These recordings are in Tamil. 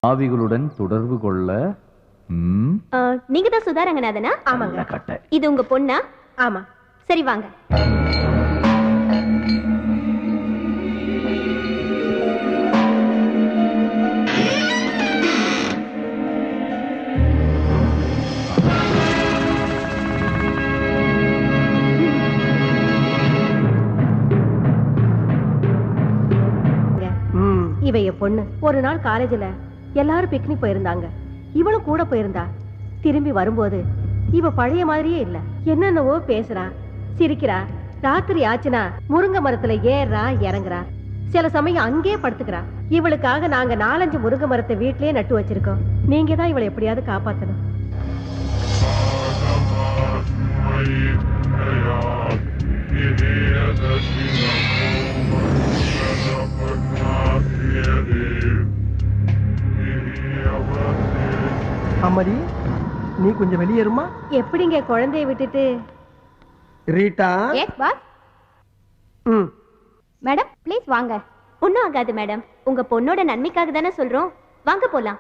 ஆவிகளுடன் தொடர்பு கொள்ள நீங்க தான் சுதா ரங்கநாதனா? ஆமாங்க. இது உங்க பொண்ணா? ஆமா. சரி வாங்க. இவ என் பொண்ணு. ஒரு நாள் காலேஜ்ல எல்லாரும் பிக்னிக் போயிருந்தாங்க. இவளும் கூட போயிருந்தா. திரும்பி வரும்போது இவ பழைய மாதிரியே இல்ல. என்னென்னவோ பேசுறா, சிரிக்கிறா. ராத்திரி ஆச்சுனா முருங்கை மரத்துல ஏறா இறங்குறா. சில சமயம் அங்கே படுத்துக்கிறா. இவளுக்காக நாங்க 4-5 முருங்கை மரத்தை வீட்லயே நட்டு வச்சிருக்கோம். நீங்க தான் இவளை எப்படியாவது காப்பாத்தணும். அம்மாடி, நீ கொஞ்சம் வெளியேறுமா? எப்படிங்க குழந்தைய விட்டுட்டு? Rita. Yes boss. Madam please வாங்க. ஒன்றும் ஆகாது மேடம். உங்க பொண்ணோட நன்மைக்காக தானே சொல்றோம். வாங்க போலாம்.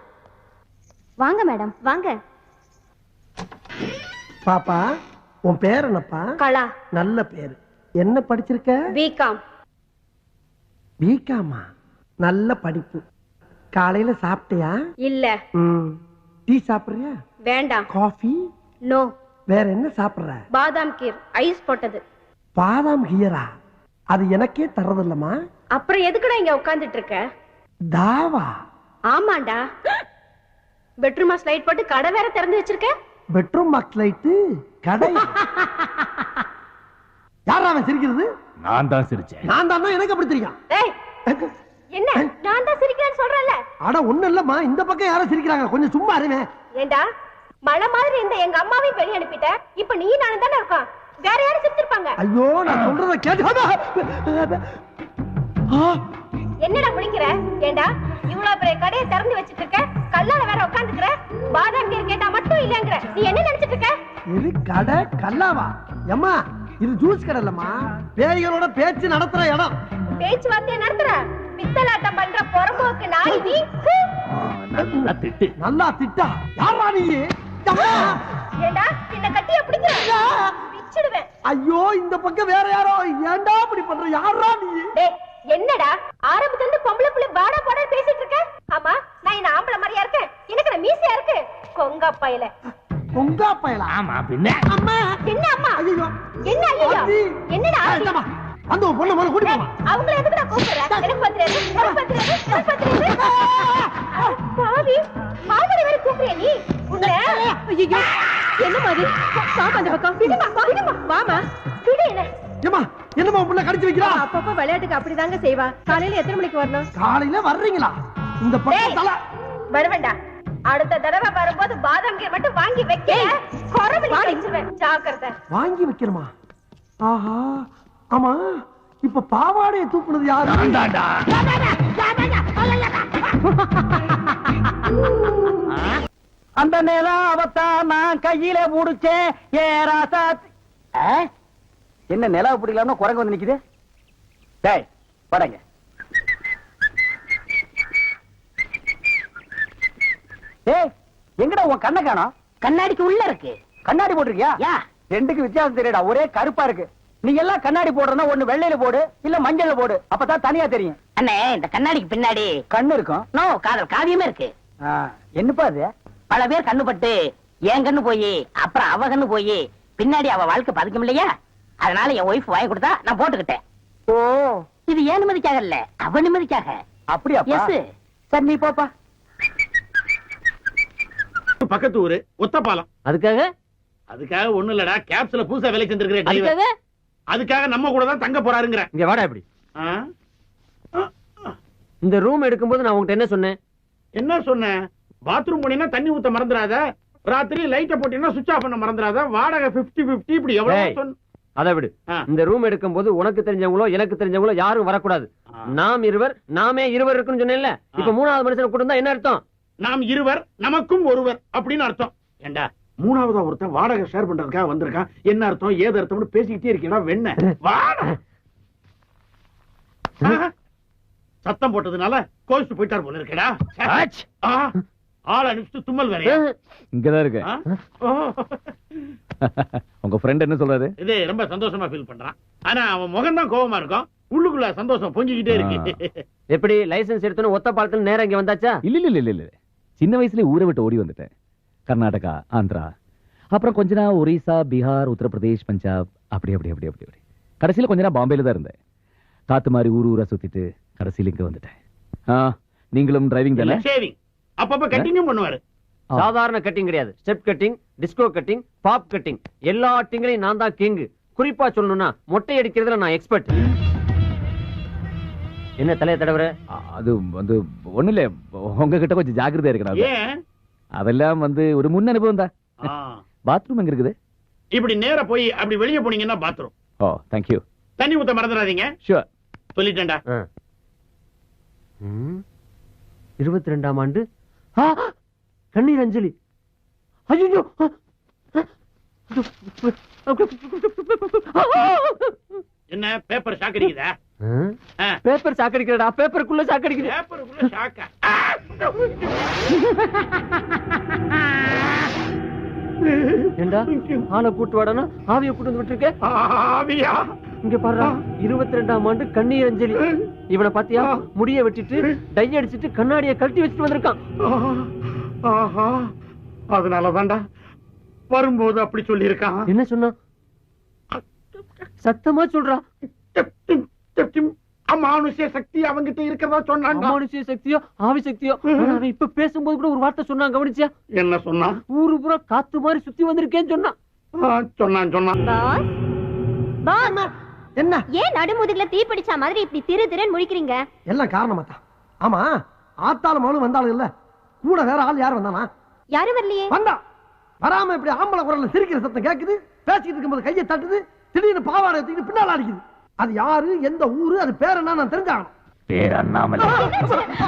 வாங்க மேடம் வாங்க. பாப்பா, உன் பேர் என்னப்பா? கலா. நல்ல பேரு. என்ன படிச்சிருக்க? பிகாம். பிகாமா? நல்ல படிப்பு. காலையில சாப்பிட்டியா? இல்ல. டீ சாப்பிடுறியா? வேண்டாம். காஃபி? நோ. வேற என்ன சாப்பிடுற? பாதாம் கீர் ஐஸ் போட்டது. பாதாம் கீரா? அது எனக்கே தரதில்லமா. அப்புறம் எதுக்குடா இங்க உட்கார்ந்துட்டு இருக்க? தாவா? ஆமாண்டா. பெட்ரூமா ஸ்லைட் போட்டு கடை வேற திறந்து வச்சிருக்க. பெட்ரூம் பாக்ஸ் லைட் கடை? யாரா அவன் சிரிக்கிறது? நான் தான் சிரிச்சேன். நான் தான். எனக்கு அப்படி தெரியும்? ஏய், என்ன நான் தான் சிரிக்கிறேன்னு சொல்றேன்ல. அட ஒண்ணு இல்லம்மா, இந்த பக்கம் யாரும் சிரிக்கிறாங்க, கொஞ்சம் சும்மா இருங்க. ஏண்டா மழை மாதிரி இந்த எங்க அம்மாவையும் வெளிய அனுப்பிட்ட. இப்ப நீ நானும் தானே இருக்கோம். வேற யாரும் சிரிச்சிருப்பாங்க. ஐயோ, நான் சொல்றத கேட்டு. என்னடா முடிக்கிற? ஏண்டா இவ்வளவு பெரிய கடையை திறந்து வச்சிட்டு இருக்க, கல்லால வேற உட்கார்ந்துக்கிற. பாதாம் கீர் கேட்டா மட்டும் இல்லங்கற. நீ என்ன நினைச்சிட்டு இருக்க? இது கடை கல்லாவா? அம்மா, இது ஜூஸ் கடை இல்லம்மா, பேய்களோட பேச்சு நடத்துற இடம். பேச்சுவார்த்தை நடத்துற பித்தலாட்டம் பண்ற பொறம்போக்கு நாய் நீ. நல்லா திட்டு. நல்லா திட்டா? யாரா நீ? ஏண்டா என்ன கட்டிய பிடிக்கிற? பிச்சிடுவேன். ஐயோ, இந்த பக்கம் வேற யாரோ. ஏண்டா இப்படி பண்ற? யாரா நீ? டேய், என்னடா ஆரம்பத்துல இருந்து பொம்பளை புள்ள பாடா பாடா பேசிட்டு இருக்க? ஆமா, நான் என்ன ஆம்பளை மாதிரியா இருக்கேன்? எனக்கு நான் மீசையா இருக்கு. கொங்கா பயல. கொங்கா பயல? ஆமா பின்ன. அம்மா. என்ன அம்மா? ஐயோ. என்ன ஐயோ? என்னடா ஆதி? அந்த பொண்ணு மேல கூட்டி போமா. அவங்கள எதுக்குடா கூப்பிடுற? எனக்கு பத்திரது. பாவி, மாமடி வேற கூப்பிடுற நீ. உன்னை ஐயோ. என்ன மாதிரி? பாப்பா அந்த பக்கம். விடுமா. வாமா. விடு என்ன? ஏமா, என்னமா புள்ள கடிச்சு வைக்கிறா? அப்பப்ப விளையாட்டுக்கு அப்படிதாங்க செய்வா. காலையில எத்தனை மணிக்கு வரணும்? காலையில வர்றீங்களா? இந்த பக்கம் தல வருவேண்டா. அடுத்த தடவை வரும்போது பாதாம் கீர் மட்டும் வாங்கி வைக்க. கொரவடி அடிச்சுவேன். ஜாக்கிரதை. வாங்கி வைக்கணுமா? ஆஹா. ஆமா, இப்ப பாவாடையை தூக்குனது யாரு? அந்த நேரம் அவத்தான் நான் கையில புடிச்சேன். ஏ ராசா. என்ன நிலவு பிடிக்கலாம்னு குரங்கு வந்து நிக்குது. டேய் படங்க. ஏய், எங்கடா உன் கண்ணை காணோம்? கண்ணாடிக்கு உள்ள இருக்கு. கண்ணாடி போட்டிருக்கியா? ரெண்டுக்கு வித்தியாசம் தெரியடா. ஒரே கருப்பா இருக்கு. நீ எல்லாம் கண்ணாடி போடுறனா ஒண்ணு வெள்ளையில போடு, இல்ல மஞ்சள்ல போடு. அப்பதான் தனியா தெரியும். அண்ணே, இந்த கண்ணாடிக்கு பின்னாடி கண்ணு இருக்கும். நோ, காதல் காவியமே இருக்கு. என்னப்பா அது? பல பேர் கண்ணு பட்டு என் கண்ணு போய் அப்புறம் அவ கண்ணு போய் பின்னாடி அவ வாழ்க்கை பதுக்கும் இல்லையா? அதனால என் ஒய்ஃப் வாங்கி கொடுத்தா நான் போட்டுக்கிட்டேன். ஓ, இது ஏன் நிம்மதிக்காக இல்ல, அவ நிம்மதிக்காக. அப்படியா? எஸ். சரி, நீ போப்பா. பக்கத்து ஊரு ஒத்தப்பாலம். அதுக்காக ஒண்ணு இல்லடா, கேப்ஸ்ல புதுசா வேலை செஞ்சிருக்கிற. அதுக்காக நம்ம கூட தான் தங்க போறாருங்கற. இங்க வாடா. இப்படி இந்த ரூம் எடுக்கும்போது நான் உங்ககிட்ட என்ன சொன்னேன்? என்ன சொன்னேன்? பாத்ரூம் போனீனா தண்ணி ஊத்த மறந்துடாத, ராத்திரி லைட்ட போட்டீனா சுவிட்ச் ஆஃப் பண்ண மறந்துடாத, வாடகை 50-50 இப்படி எவ்வளவு சொன்ன. அதை விடு. இந்த ரூம் எடுக்கும்போது உனக்கு தெரிஞ்சவங்களோ எனக்கு தெரிஞ்சவங்களோ யாரும் வரக்கூடாது. நாம் இருவர், நாமே இருவர் இருக்குன்னு சொன்னேன்ல. இப்ப மூணாவது மனுஷனை கூட்டு வந்தா என்ன அர்த்தம்? நாம் இருவர் நமக்கும் ஒருவர் அப்படின்னு அர்த்தம். ஏண்டா மூணாவதா ஒருத்தன் வாடகை ஷேர் பண்றதுக்காக வந்திருக்கான். என்ன அர்த்தம் ஏது அர்த்தம்னு பேசிக்கிட்டே இருக்கீடா வெண்ண. வாடா. சத்தம் போட்டதுனால கோவிச்சு போயிட்டார் போல இருக்கடா. ஆள் அனுப்பிச்சு தும்மல் வேறையா? இங்கதான் இருக்கு. உங்க ஃப்ரெண்ட் என்ன சொல்றாரு? இது ரொம்ப சந்தோஷமா ஃபீல் பண்றான். ஆனா அவன் முகம் தான் கோவமா இருக்கும், உள்ளுக்குள்ள சந்தோஷம் பொங்கிக்கிட்டே இருக்கு. எப்படி லைசென்ஸ் எடுத்தோன்னு ஒத்த பாலத்துல நேரம் இங்க வந்தாச்சா? இல்ல சின்ன வயசுல ஊரை விட்டு ஓடி வந்துட்டேன். கர்நாடகா, ஆந்திரா, அப்புறம் கொஞ்ச நாள் ஒரிசா, பீகார், உத்தரப்பிரதேஷ், பஞ்சாப், அப்படி கடைசியில கொஞ்ச நாள் பாம்பேல தான் இருந்தேன். காத்து மாதிரி ஊரா சுத்திட்டு கடைசியில இங்க வந்துட்டேன். நீங்களும் டிரைவிங் தானே? ஷேவிங் அப்பப்ப கட்டிங்கும் பண்ணுவாரு. சாதாரண கட்டிங் கிடையாது, step cutting, disco cutting, bob cutting, எல்லா கட்டிங்லயும் நான் தான் கிங். குறிப்பா சொல்லணும்னா மொட்டை அடிக்கிறதுல நான் எக்ஸ்பர்ட். என்ன தலைய தடவர? அது வந்து ஒண்ணு இல்ல, உங்ககிட்ட கொஞ்சம் ஜாக்கிரதையா இருக்கணும். ஏன்? அதெல்லாம் வந்து ஒரு முன் அனுபவம் தான். பாத்ரூம் எங்க இருக்குது? இப்படி நேரா போய் அப்படி வெளியே போனீங்கன்னா பாத்ரூம். O, thank you. தண்ணி ஊத்த மறந்துடாதீங்க. ஷூர். சொல்லிட்டேன்டா. 22ஆம் ஆண்டு கண்ணீர் அஞ்சலி. ஐயோ, என்ன பேப்பர் ஷாக் அடிக்குதா? பேப்பர் சாக்கடிக்கிறடா, பேப்பருக்குள்ள சாக்கடிக்குது. பேப்பருக்குள்ள ஷாக்கா? ஏண்டா ஆளை கூட்டு வாடனா ஆவிய கூட்டு வந்து விட்டுருக்க? ஆவியா? இங்க பாரு, 22ஆம் ஆண்டு கண்ணீர் அஞ்சலி. இவனை பாத்தியா? முடிய வெட்டிட்டு டை அடிச்சிட்டு கண்ணாடியை கழட்டி வச்சுட்டு வந்திருக்கான். ஆஹா, அதனாலதான்டா வரும்போது அப்படி சொல்லி இருக்கான். என்ன சொன்னா? சத்தமா சொல்றா. அமானுஷ்ய சக்தி அவங்கிட்ட இருக்கிறதா சொன்னாங்க. அமானுஷ்ய சக்தியோ ஆவி சக்தியோ, அவன் இப்ப பேசும்போது கூட ஒரு வார்த்தை சொன்னான், கவனிச்சியா? என்ன சொன்னா? ஊரு பூரா காத்து மாதிரி சுத்தி வந்திருக்கேன்னு சொன்னான். சொன்னான். பாஸ், என்ன ஏன் நடுமுதுகுல தீ பிடிச்ச மாதிரி இப்படி திருன்னு முழிக்கிறீங்க? எல்லாம் காரணமா தான். ஆமா, ஆத்தாலும் அவளும் வந்தாலும் இல்ல, கூட வேற ஆள் யார் வந்தானா? யாரும் வரலையே. வந்தா வராம இப்படி ஆம்பளை குரல்ல சிரிக்கிற சத்தம் கேக்குது. பேசிக்கிட்டு இருக்கும்போது கையை தட்டுது, திடீர்னு பாவாடை எடுத்துக்கிட்டு பின்னால அடிக்குது. அது யாரு, எந்த ஊரு, அது பேர் என்ன நான் தெரிஞ்சாகணும். பேர் அண்ணாமலை.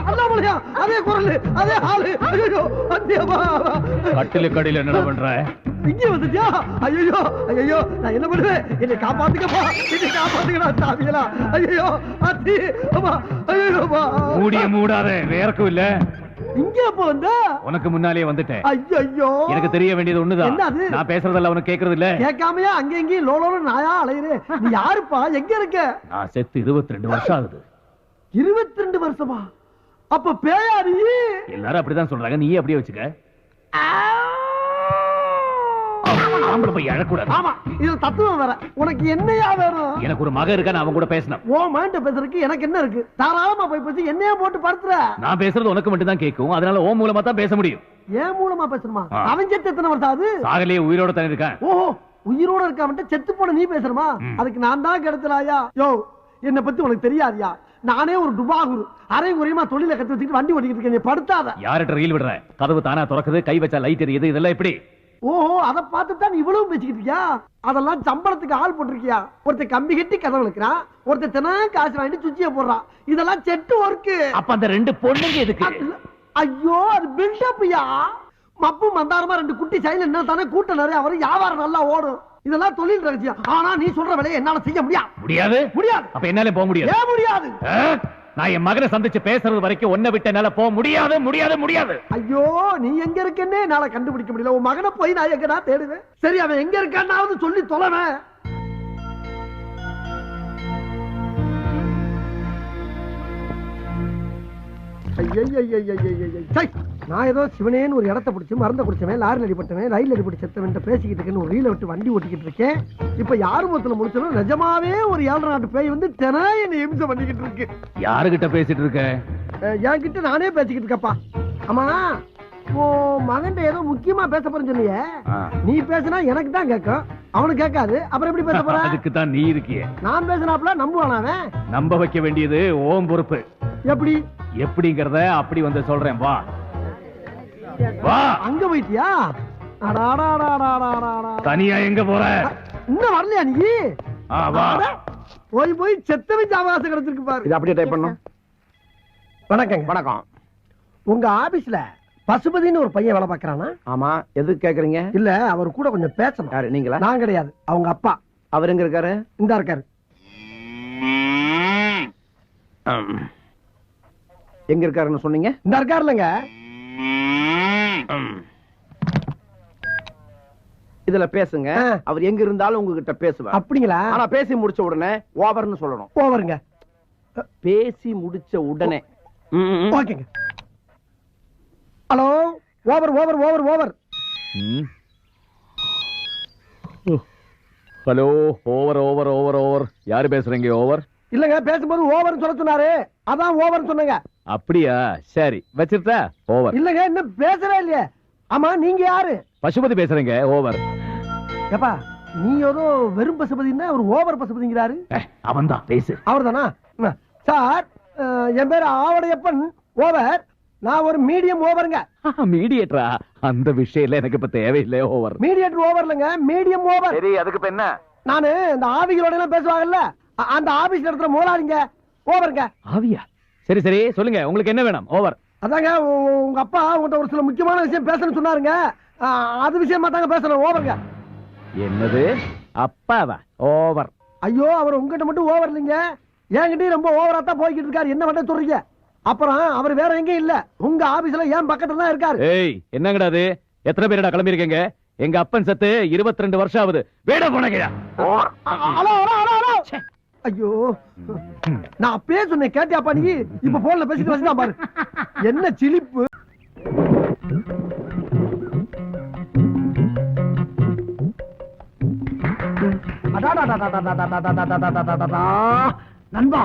அண்ணாமலையா? அதே குரல், அதே ஆளு. ஐயோ, கட்டில கடையில என்ன பண்ற? இங்கே வந்துட்டியா? ஐயோ ஐயோ, நான் என்ன பண்ணுவேன்? என்னை காப்பாத்துக்கப்பா, என்னை காப்பாத்துக்கடா சாமிகளா. ஐயோ அத்தி, அம்மா, ஐயோ மூடிய மூடாத, வேறக்கும் இல்ல. இங்க எப்ப வந்த? உனக்கு முன்னாலே வந்துட்டேன். ஐயோ, எனக்கு தெரிய வேண்டியது ஒண்ணுதான். என்னது? நான் பேசுறதெல்லாம் உனக்கு கேக்குறது இல்ல. கேட்காமையா அங்க எங்கேயும் லோலோன்னு நாயா அலையுறே? நீ யாருப்பா? எங்க இருக்க? நான் செத்து 22 வருஷம் ஆகுது. 22 வருஷமா? அப்ப பேயாரி? எல்லாரும் அப்படிதான் சொல்றாங்க, நீயே அப்படியே வச்சுக்க. ஆம்பளை போய் அழக்கூடாது. ஆமா, இது தத்துவம் வேற. உனக்கு என்னையா வேணும்? எனக்கு ஒரு மகன் இருக்கா, நான் அவன் கூட பேசணும். ஓ மைண்ட பேசுறதுக்கு எனக்கு என்ன இருக்கு? தாராளமா போய் பேசி என்னையா போட்டு படுத்துற. நான் பேசுறது உனக்கு மட்டும் தான் கேட்கும், அதனால ஓ மூலமா தான் பேச முடியும். ஏன் மூலமா பேசணுமா? அவன் செத்து எத்தனை வருஷம் ஆகுது? சாகலையே, உயிரோட தானே இருக்கான். ஓஹோ, உயிரோட இருக்காம செத்து போன நீ பேசுறமா? அதுக்கு நான் தான் கெடுத்தலாயா? யோ, என்னை பத்தி உனக்கு தெரியாதியா? நானே ஒரு டுபாகுரு, அரை குறையமா தொழில கத்து வச்சுட்டு வண்டி ஓட்டிக்கிட்டு இருக்கேன். படுத்தாத. யார்கிட்ட ரீல் விடுற? கதவு தானா திறக்குது, கை வச்சா லைட் எரியுது, இதெல்லாம் எப்படி? ஓஹோ, அதை பார்த்துதான் இவ்வளவு பேசிக்கிட்டு இருக்கியா? அதெல்லாம் சம்பளத்துக்கு ஆள் போட்டிருக்கியா? ஒருத்தர் கம்பி கட்டி கதவு வைக்கிறான், ஒருத்தர் தினம் காசு வாங்கிட்டு சுச்சிய போடுறான். இதெல்லாம் செட்டு ஒர்க்கு. அப்ப அந்த 2 பொண்ணுங்க எதுக்கு? ஐயோ, அது பில்டப்யா. மப்பு மந்தாரமா 2 குட்டி சைல என்ன தானே கூட்டம் நிறைய வரும், வியாபாரம் நல்லா ஓடும். இதெல்லாம் தொழில் ரகசியம். ஆனா நீ சொல்ற வேலையை என்னால செய்ய முடியாது. முடியாது. அப்ப என்னால போக முடியாது. ஏன் முடியாது? நான் என் மகனை சந்திச்சு பேசுறது வரைக்கும் ஒன்ன விட்டு என்னால போக முடியாது, முடியாது, முடியாது. ஐயோ, நீ எங்க இருக்கன்னே என்னால கண்டுபிடிக்க முடியல. உன் மகனை போய் நான் எங்கடா தேடுவேன்? சரி, அவன் எங்க இருக்கான்னாவது சொல்லி தொலைவேன். நான் ஏதோ சிவனேன்னு ஒரு இடத்த பிடிச்சி மறந்த குடிச்சவன், லாரி அடிப்பட்டவன், ரயில் அடிப்பட்டு செத்தவன் பேசிக்கிட்டு இருக்கேன்னு ஒரு ரீல விட்டு வண்டி ஓட்டிக்கிட்டு இருக்கேன். இப்ப யாரு மொத்தத்துல முடிச்சாலும் நிஜமாவே ஒரு 7 நாட்டு பேய் வந்து தினா என்ன எம்சம் பண்ணிக்கிட்டு இருக்கு. யாருகிட்ட பேசிட்டு இருக்க? என்கிட்ட நானே பேசிக்கிட்டு இருக்கப்பா. ஆமா, மகன் ஏதோ முக்கியமா பேச போறேன்னு சொன்னியே, நீ பேசினா எனக்கு தான் கேட்கும், அவனுக்கு கேட்காது. அப்புறம் எப்படி பேச போற? அதுக்கு தான் நீ இருக்கியே. நான் பேசினாப்ல நம்புவானா அவன்? நம்ப வைக்க வேண்டியது ஓம் பொறுப்பு. எப்படி? எப்படிங்கறத அப்படி வந்து சொல்றேன், வா வா. அங்க போயிட்டியா? தனியா எங்க போற? இன்னும் வரலையா நீ? வா. போய் போய் செத்தவன் அவகாசம் கிடைச்சிருக்கு பாரு. இது அப்படியே டைப் பண்ணும். வணக்கம். வணக்கம். உங்க ஆபீஸ்ல பசுபதினு ஒரு பையன் வேலை பாக்குறானா? ஆமா, எதுக்கு கேக்குறீங்க? இல்ல, அவர் கூட கொஞ்சம் பேசணும். யாரு, நீங்களா? நான் கிடையாது, அவங்க அப்பா. அவர் எங்க இருக்காரு? இந்த இருக்காரு. எங்க இருக்காருன்னு சொன்னீங்க? இந்த இருக்காருலங்க. இதுல பேசுங்க. அவர் எங்க இருந்தாலும் உங்ககிட்ட பேசுவார். அப்படிங்களா? ஆனா பேசி முடிச்ச உடனே ஓவர்னு சொல்லணும். ஓவருங்க. பேசி முடிச்ச உடனே. ஓகேங்க. Hello, over over over over. Hello, over over over over. யாரு பேசுறீங்க? ஓவர் இல்லங்க, பேசும்போது ஓவர்னு சொல்ல சொன்னாரு, அதான் ஓவர்னு சொன்னங்க. அப்படியா? சரி, வச்சிருத்தா. ஓவர். இல்லங்க, இன்னும் பேசவே இல்லையே. ஆமா, நீங்க யாரு? பசுபதி பேசுறீங்க. ஓவர். ஏப்பா, நீ ஏதோ வெறும் பசுபதினா ஒரு ஓவர் பசுபதிங்கிறாரு. அவன் தான் பேசு. அவர் தானா? சார், என் பேரு ஆவடையப்பன். ஓவர். நான் ஒரு மீடியம் ஓவருங்க. மீடியேட்டரா? அந்த விஷயம் எனக்கு இப்ப தேவையில்லை. ஓவர். மீடியேட்டர் ஓவர் இல்லங்க, மீடியம் ஓவர். சரி, அதுக்கு இப்ப என்ன? நானு இந்த ஆவிகளோட எல்லாம் பேசுவாங்கல்ல, அந்த ஆபீஸ் நடத்துற முதலாளிங்க. ஓவருங்க. ஆவியா? சரி சரி, சொல்லுங்க, உங்களுக்கு என்ன வேணும்? ஓவர். அதாங்க, உங்க அப்பா உங்கள்கிட்ட ஒரு சில முக்கியமான விஷயம் பேசணும்னு சொன்னாருங்க. அது விஷயமா தாங்க பேசணும். ஓவருங்க. என்னது? அப்பாவா? ஓவர். ஐயோ, அவர் உங்ககிட்ட மட்டும் ஓவர் இல்லைங்க, என்கிட்டயும் ரொம்ப ஓவரா தான் போய்கிட்டு இருக்காரு. என்ன பண்ண சொல்றீங்க? அப்புறம் அவர் வேற எங்கேயும் இல்ல, உங்க ஆபீஸ்ல ஏன் பக்கத்துல தான் இருக்காரு. ஏய், என்னங்கடா அது? எத்தனை பேரடா கிளம்பி இருக்கீங்க? எங்க அப்பன் சத்து 22 வருஷம் ஆகுது. வேட போனங்கயா. Hello hello hello hello. ஐயோ, நான் அப்பவே சொன்னேன், கேட்டியாப்பா நீ? இப்ப போன்ல பேசிட்டு வச்சுதான் பாரு. என்ன சிலிப்பு. நண்பா,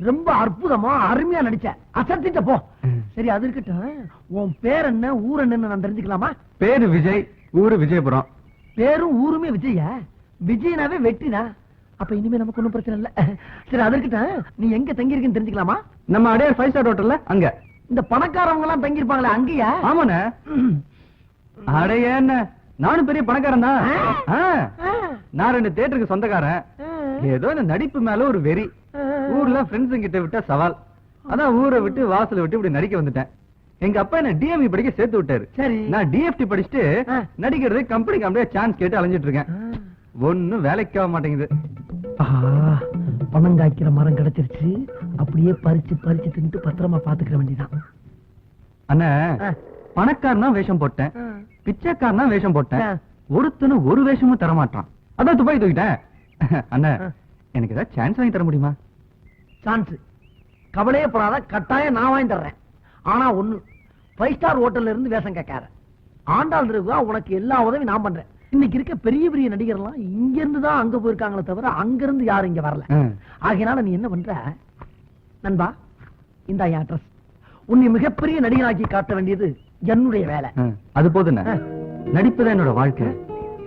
ரொம்ப அற்புதமா அருமையா நடிச்ச. அசத்திட்ட போ. சரி, அது இருக்கட்டும். உன் பேர் என்ன, ஊர் என்னன்னு நான் தெரிஞ்சுக்கலாமா? பேரு விஜய், ஊரு விஜயபுரம். பேரும் ஊருமே விஜயா? விஜயனாவே வெட்டினா? அப்ப இனிமே நமக்கு ஒண்ணும் பிரச்சனை இல்ல. சரி, அது இருக்கட்டும். நீ எங்க தங்கி இருக்கேன்னு தெரிஞ்சுக்கலாமா? நம்ம அடையார் 5 ஸ்டார் ஹோட்டல்ல அங்க. இந்த பணக்காரவங்க எல்லாம் தங்கி இருப்பாங்களே, அங்கயா? ஆமாண்ணே. அடைய என்ன, நானும் பெரிய பணக்காரன் தான். நான் 2 தியேட்டருக்கு சொந்தக்காரன். ஏதோ இந்த நடிப்பு மேல ஒரு வெறி. ஊர்ல ஃப்ரெண்ட்ஸ் கிட்ட விட்ட சவால். அதான் ஊரை விட்டு வாசலை விட்டு இப்படி நடிக்க வந்துட்டேன். எங்க அப்பா என்ன டிஎம்இ படிக்க சேர்த்து விட்டாரு. சரி, நான் டிஎஃப்டி படிச்சுட்டு நடிக்கிறது கம்பெனி சான்ஸ் கேட்டு அலைஞ்சிட்டு இருக்கேன். ஒண்ணும் வேலைக்கு ஆக மாட்டேங்குது. பணம் காய்க்கிற மரம் கிடைச்சிருச்சு. அப்படியே பறிச்சு பறிச்சு தின்ட்டு பத்திரமா பாத்துக்கிற வேண்டியதான். அண்ணா, பணக்காரனா வேஷம் போட்டேன், பிச்சைக்காரனா வேஷம் போட்டேன். ஒருத்தனும் ஒரு வேஷமும் தர மாட்டான். அதான் துபாய் தூக்கிட்டேன். அண்ணா, எனக்கு ஏதாவது சான்ஸ் வாங்கி தர முடியுமா? சான்ஸ் கவலையே படாத, கட்டாயம் நான் வாங்கி தர்றேன். ஆனா ஒண்ணு, 5 ஸ்டார் ஹோட்டல்ல இருந்து வேஷம் கேட்கார. ஆண்டாள் இருக்குவா, உனக்கு எல்லா உதவி நான் பண்றேன். இன்னைக்கு இருக்க பெரிய பெரிய நடிகர்லாம் இங்க இருந்து தான் அங்க போயிருக்காங்களே தவிர அங்க இருந்து யாரும் இங்க வரல. ஆகையினால நீ என்ன பண்ற நண்பா, இந்த அட்ரஸ். உன்னை மிகப்பெரிய நடிகராக்கி காட்ட வேண்டியது என்னுடைய வேலை. அது போதுண்ணா. நடிப்புதான் என்னோட வாழ்க்கை,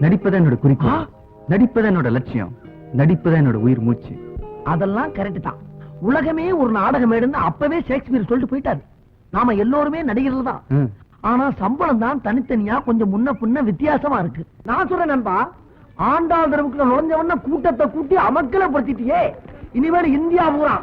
நடிப்புதான் என்னோட குறிக்கோள், நடிப்புதான் என்னோட லட்சியம், நடிப்புதான் என்னோட உயிர் மூச்சு. அதெல்லாம் கரெக்ட் தான். உலகமே ஒரு நாடகம் எடுன்னு அப்பவே ஷேக்ஸ்பியர் சொல்லிட்டு போயிட்டாரு. நாம எல்லோருமே நடிகர்கள் தான். ஆனா சம்பளம் தான் தனித்தனியா கொஞ்சம் முன்ன பின்ன வித்தியாசமா இருக்கு. நான் சொல்றேன் நண்பா, ஆண்டாள் தெருவுக்குள்ள நுழைஞ்சவன கூட்டத்தை கூட்டி அமக்கலப்படுத்திட்டியே. இனிமேல் இந்தியா பூரா,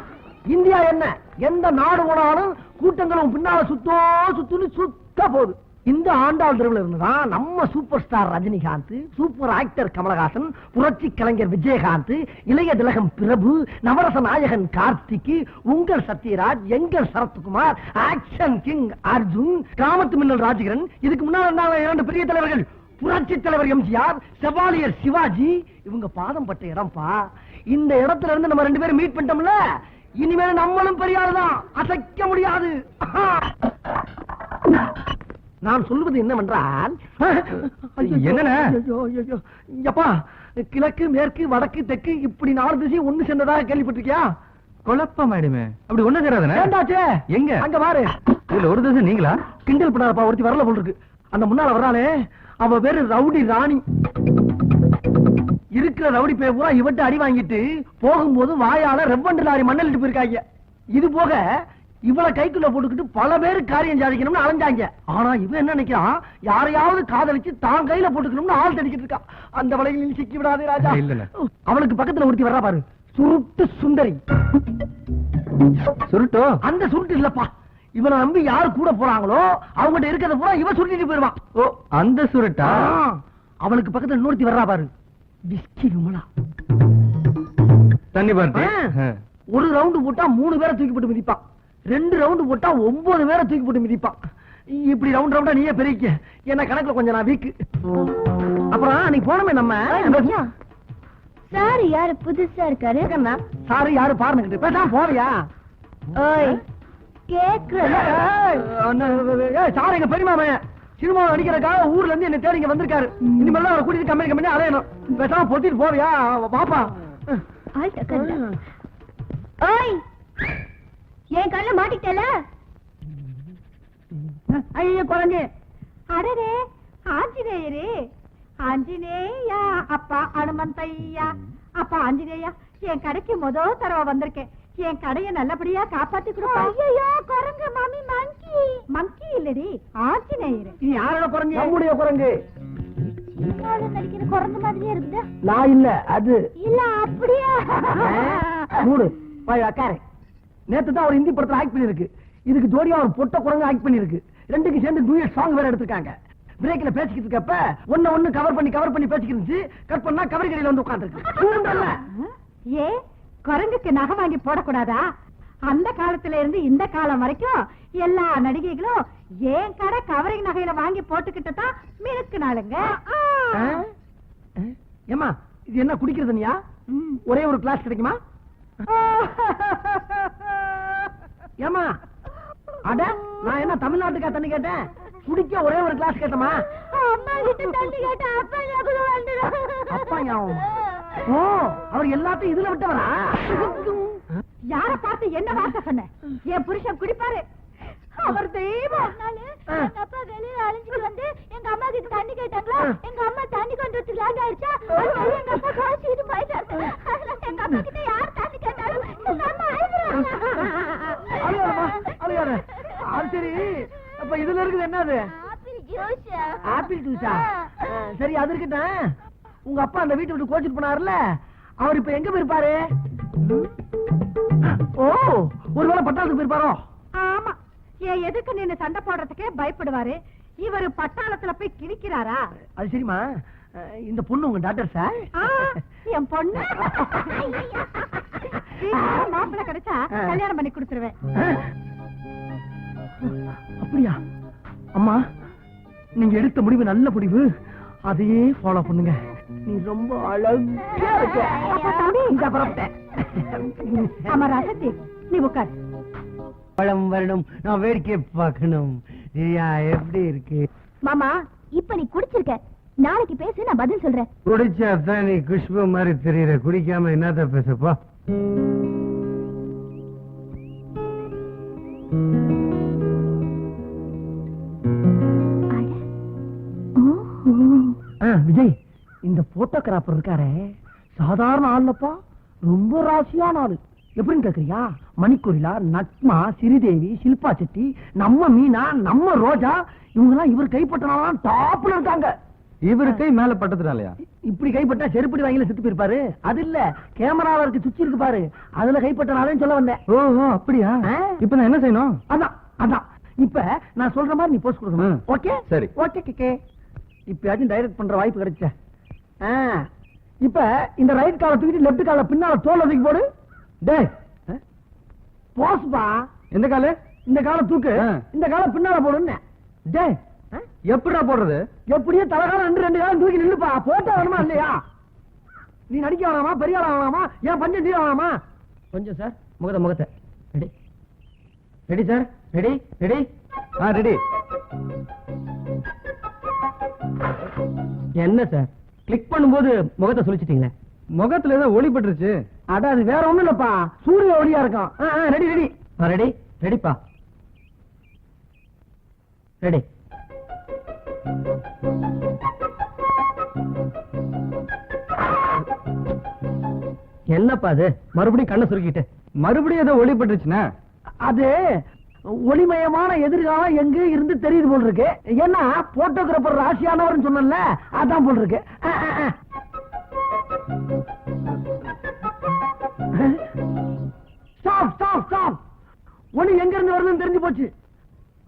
இந்தியா என்ன எந்த நாடு போனாலும் கூட்டங்களும் பின்னால சுத்துன்னு சுத்த போகுது. இந்த ஆண்டாள் தெருவில் இருந்துதான் நம்ம super star Rajinikanth, super actor Kamalhaasan, புரட்சி கலைஞர் விஜயகாந்த், இளைய திலகம் பிரபு, நவரச நாயகன் கார்த்திக், உங்கள் சத்யராஜ், எங்கள் சரத்குமார், ஆக்ஷன் கிங் அர்ஜுன், கிராமத்து மின்னல் ராஜகிரன், இதுக்கு முன்னாடி 2 பெரிய தலைவர்கள், புரட்சி தலைவர் எம்ஜிஆர், செவாலியர் சிவாஜி, இவங்க பாதம் பட்ட இடம்பா. இந்த இடத்துல இருந்து நம்ம 2 பேரும் மீட் பண்ணிட்டோம்ல, இனிமேல் நம்மளும் பெரிய ஆளுதான், அசைக்க முடியாது. நான் சொல்லுவது என்னவென்றால், என்னப்பா, கிழக்கு மேற்கு வடக்கு தெற்கு இப்படி 4 திசையும் ஒண்ணு சேர்ந்ததாக கேள்விப்பட்டிருக்கியா? குழப்பம் ஆயிடுமே. அப்படி ஒண்ணு சேராதுண்ணே. எங்க? அங்க பாரு. இதுல ஒரு திசை நீங்களா? கிண்டல் பண்ணாதப்பா, ஒருத்தி வரல போல் இருக்கு. அந்த முன்னால வர்றாளே, அவ பேரு ரவுடி ராணி. இருக்கிற ரவுடி பேர் பூரா இவட்டு அடி வாங்கிட்டு போகும்போது வாயால ரெவண்டு லாரி மண்ணலிட்டு போயிருக்காங்க. இது போக இவளை கைக்குள்ள போட்டுக்கிட்டு பல பேரு காரியம் சாதிக்கணும்னு அலைஞ்சாங்க. ஆனா இவன் என்ன நினைக்கிறான், யாரையாவது காதலிச்சு தான் கையில போட்டுக்கணும்னு ஆள் தடிக்கிட்டு இருக்கான். அந்த வலையில் சிக்கி விடாதே ராஜா. அவளுக்கு பக்கத்துல ஒருத்தி வர்றா பாரு, சுருட்டு சுந்தரி. சுருட்டோ? அந்த சுருட்டு இல்லப்பா, இவனை நம்பி யாரு கூட போறாங்களோ அவங்ககிட்ட இருக்கிறத பூரா இவன் சுருட்டிட்டு போயிருவான். ஓ, அந்த சுருட்டா? அவளுக்கு பக்கத்துல இன்னொருத்தி வர்றா பாரு, விஸ்கி விமலா. தண்ணி பார்த்து ஒரு ரவுண்டு போட்டா 3 பேரை தூக்கி போட்டு மிதிப்பான். 2 ரவுண்ட் போட்டா 9 பேரை தூக்கி போட்டு மிதிப்பான். இப்படி ரவுண்ட் ரவுண்டா நீயே பெருக்க என்ன கணக்குல கொஞ்சம் நான் வீக்கு. அப்புறம் நீ போனமே நம்ம சார் யாரு புதுசா இருக்காரு? சாரு யாரு பாருங்க பேசாம போவியா? சார் எங்க பெரியமாமே சினிமா நடிக்கிறதுக்காக ஊர்ல இருந்து என்ன தேடி இங்க வந்திருக்காரு. இனிமேல் அவரை கூட்டிட்டு கம்பெனி அலையணும். பேசாம பொத்திட்டு போவியா? பாப்பா என் கல்ல மாட்டிட்டல. ஐயோ குழந்தை. அடரே ஆஞ்சநேயரே, ஆஞ்சநேயா அப்பா அனுமந்தையா. அப்பா ஆஞ்சநேயா, என் கடைக்கு முதல் தடவை வந்திருக்கேன். என் கடைய நல்லபடியா காப்பாத்தி கொடுப்பா. ஐயோ குரங்கு மாமி, மங்கி. மங்கி இல்லடி, ஆஞ்சநேயர். நீ யாரோட குரங்கு? நம்முடைய குரங்கு. நடிக்கிற குரங்கு மாதிரியே இருக்குது. நான் இல்ல அது. இல்ல அப்படியா? மூடு போய் உட்காரு. நேத்து தான் ஒரு ஹிந்தி படத்துல ஆக்ட் பண்ணிருக்கு. இதுக்கு ஜோடியா ஒரு பொட்ட குரங்கு ஆக்ட் பண்ணிருக்கு. ரெண்டுக்கு சேர்ந்து டூயட் சாங் வேற எடுத்திருக்காங்க. பிரேக்ல பேசிக்கிட்டு இருக்கப்ப ஒண்ணு கவர் பண்ணி பேசிக்கிட்டு இருந்துச்சு. கட் பண்ணா கவரி கடையில வந்து உட்கார்ந்துருக்கு. ஏ குரங்குக்கு நகை வாங்கி போடக்கூடாதா? அந்த காலத்துல இருந்து இந்த காலம் வரைக்கும் எல்லா நடிகைகளும் ஏன் கடை கவரிங் நகையில வாங்கி போட்டுக்கிட்டு தான் மினுக்குனாளுங்க. ஏமா இது என்ன குடிக்கிறது? நீயா ஒரே ஒரு கிளாஸ் கிடைக்குமா? ஏமா அட நான் என்ன தமிழ்நாட்டுக்கா தண்ணி கேட்டேன்? குடிக்க ஒரே ஒரு கிளாஸ் கேட்டமா? அம்மா கிட்ட தண்ணி கேட்டா அப்பா ஞாபகம் வந்துடும். அப்பா ஞாபகம்? ஓ அவர் எல்லாத்தையும் இதுல விட்டவரா? யார பார்த்து என்ன வார்த்தை சொன்ன? என் புருஷன் குடிப்பாரு. அவர் தெய்வம். எங்க அப்பா வெளியில அழிஞ்சிட்டு வந்து எங்க அம்மா கிட்ட தண்ணி கேட்டாங்களா? எங்க அம்மா தண்ணி கொண்டு வரதுக்கு ஆயிடுச்சா? எங்க அப்பா காய்ச்சிட்டு போயிட்டாரு. எங்க அப்பா கிட்ட யார் தண்ணி கேட்டாலும் எங்க அம்மா அழுகாத. அது சரி, அப்ப இதுல இருக்குது என்னது? ஆப்பிள் ஜூஸா? சரி அது இருக்கட்டும். உங்க அப்பா அந்த வீட்டை விட்டு கோச்சிட்டு போனாருல, அவர் இப்ப எங்க போயிருப்பாரு? ஓ ஒருவேளை பட்டாளத்துக்கு போயிருப்பாரோ? ஆமா, என் எதுக்கு நின்னு சண்டை போடுறதுக்கே பயப்படுவாரு. இவரு பட்டாளத்துல போய் கிழிக்கிறாரா? அது சரிமா, இந்த பொண்ணு உங்க டாக்டர் சார்? என் பொண்ணு மாப்பிள்ள கிடைச்சா கல்யாணம் பண்ணி கொடுத்துருவேன். அப்படியா? அம்மா நீங்க எடுத்த முடிவு நல்ல முடிவு. அதையே ஃபாலோ பண்ணுங்க. நீ ரொம்ப அழகா இருக்க. ஆமா ராசத்தி, நீ உட்கார். பழம் வரணும், நான் வேடிக்கை பார்க்கணும். எப்படி இருக்கு மாமா? இப்ப நீ குடிச்சிருக்க, நாளைக்கு பேசு, நான் பதில் சொல்றேன். குடிச்சாதான் நீ குஷ்பு மாதிரி தெரியற. குடிக்காம என்னத்த பேசப்பா? விஜய், இந்த போட்டோகிராஃபர் இருக்காரே சாதாரண ஆள்லப்பா, ரொம்ப ராசியான ஆளு. எப்படின்னு கேக்குறியா? மணிக்கொரிலா, நட்மா, ஸ்ரீதேவி, ஷில்பா செட்டி, நம்ம மீனா, நம்ம ரோஜா, இவங்க எல்லாம் இவர் கைப்பற்றினாலும் டாப்ல இருக்காங்க. இவரு கை மேல பட்டதுனாலயா? இப்படி கைப்பட்டா செருப்படி வாங்கில செத்து போயிருப்பாரு. அது இல்ல, கேமரால இருக்கு சுச்சி இருக்கு பாரு, அதுல கைப்பற்றினாலும் சொல்ல வந்தேன். ஓஹோ அப்படியா? இப்ப நான் என்ன செய்யணும்? அதான் இப்ப நான் சொல்ற மாதிரி நீ போஸ்ட் கொடுக்கணும். ஓகே சரி. ஓகே கேக்கே. இப்பயாச்சும் டைரக்ட் பண்ற வாய்ப்பு கிடைச்ச. இப்ப இந்த ரைட் கால தூக்கிட்டு லெப்ட் கால பின்னால தோல்ல தூக்கி போடு. டேய் போஸ்பா. இந்த கால? இந்த கால தூக்கு, இந்த கால பின்னால போடுன்னு. டேய் எப்படிடா போடுறது? எப்படியே தலைகாலம் ரெண்டு காலம் தூக்கி நில்லுப்பா. போட்டோ வேணுமா இல்லையா? நீ நடிக்க வேணாமா? பெரிய ஆளா வேணாமா? ஏன் பஞ்சம் தீர வேணாமா? கொஞ்சம் சார் முகத்தை ready ready sir. Ready ready ready. என்ன சார் கிளிக் பண்ணும்போது முகத்தை சொல்லிச்சிட்டீங்களே? முகத்துல ஏதோ ஒளி பட்டுருச்சு. அட அது வேற ஒண்ணும் இல்லப்பா, சூரிய ஒளியா இருக்கும். ரெடி ரெடி ரெடி ரெடிப்பா. ரெடி. என்னப்பா அது மறுபடியும் கண்ணை சுருக்கிட்டு? மறுபடியும் ஏதோ ஒளி பட்டுருச்சுன்னா அது ஒளிமயமான எதிர்காலம் எங்க இருந்து தெரியுது போல் இருக்கு. ஏன்னா போட்டோகிராபர் ராசியானவர் சொன்னல, அதான் போல் இருக்கு. ஒளி எங்க இருந்து வருதுன்னு தெரிஞ்சு போச்சு.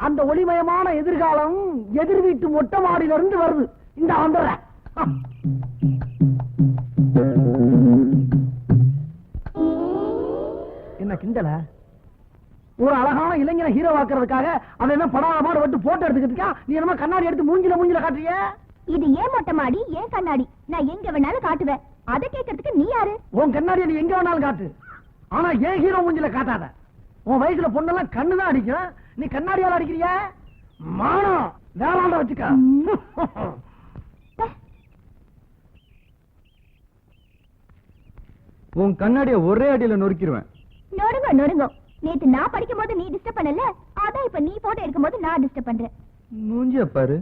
அந்த ஒளிமயமான எதிர்காலம் எதிர் வீட்டு மொட்டை மாடியில இருந்து வருது. இந்த வந்துடுறேன். என்ன கிண்டல? ஒரு அழகான இளைஞனை ஹீரோ ஆக்குறதுக்காக அவன் என்ன படாத மாடு விட்டு போட்டோ எடுத்துக்கிட்டு நீ என்னமா கண்ணாடி எடுத்து மூஞ்சில காட்டுறிய? இது ஏன் மொட்டை மாடி, ஏன் கண்ணாடி? நான் எங்க வேணாலும் காட்டுவேன். அதை கேட்கறதுக்கு நீ யாரு? உன் கண்ணாடியை நீ எங்க வேணாலும் காட்டு, ஆனா ஏன் ஹீரோ மூஞ்சில காட்டாத. உன் வயசுல பொண்ணெல்லாம் கண்ணுதான் அடிக்கும், நீ கண்ணாடியால அடிக்கிறிய? மானம் வேளாண்ட வச்சுக்க. உன் கண்ணாடிய ஒரே அடியில நொறுக்கிடுவேன். நொறுங்க நொறுங்க. நேத்து நான் படிக்கும் போது நீ டிஸ்டர்ப் பண்ணல, அதான் இப்ப நீ போட்டோ எடுக்கும் போது நான் டிஸ்டர்ப் பண்றேன். மூஞ்சிய பாரு.